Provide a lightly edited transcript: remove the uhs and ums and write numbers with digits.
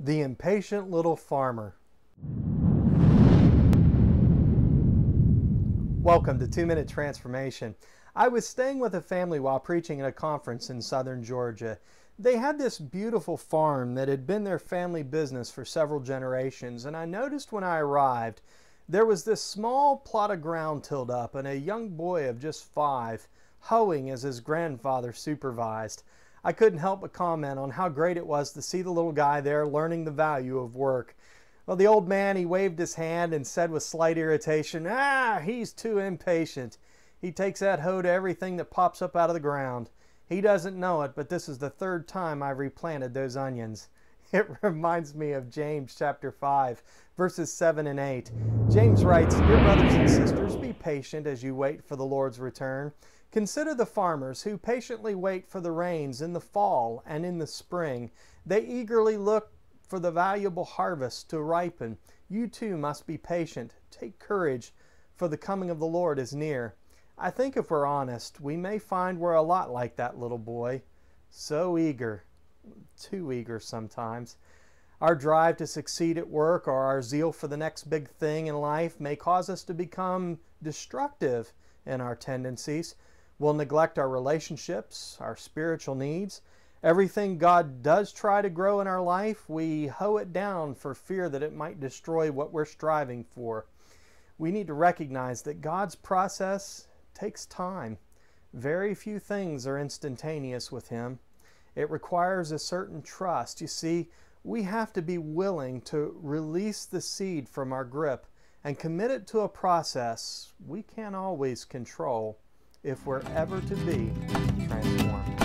The Impatient Little Farmer. Welcome to 2-Minute Transformation. I was staying with a family while preaching at a conference in southern Georgia. They had this beautiful farm that had been their family business for several generations, and I noticed when I arrived there was this small plot of ground tilled up and a young boy of just 5 hoeing as his grandfather supervised. I couldn't help but comment on how great it was to see the little guy there learning the value of work. Well, the old man, he waved his hand and said with slight irritation, he's too impatient. He takes that hoe to everything that pops up out of the ground. He doesn't know it, but this is the 3rd time I've replanted those onions. It reminds me of James chapter 5, verses 7 and 8. James writes, "Dear brothers and sisters, be patient as you wait for the Lord's return. Consider the farmers who patiently wait for the rains in the fall and in the spring. They eagerly look for the valuable harvest to ripen. You too must be patient. Take courage, for the coming of the Lord is near." I think if we're honest, we may find we're a lot like that little boy. So eager, too eager sometimes. Our drive to succeed at work or our zeal for the next big thing in life may cause us to become destructive in our tendencies. We'll neglect our relationships, our spiritual needs. Everything God does try to grow in our life, we hoe it down for fear that it might destroy what we're striving for. We need to recognize that God's process takes time. Very few things are instantaneous with Him. It requires a certain trust. You see, we have to be willing to release the seed from our grip and commit it to a process we can't always control if we're ever to be transformed.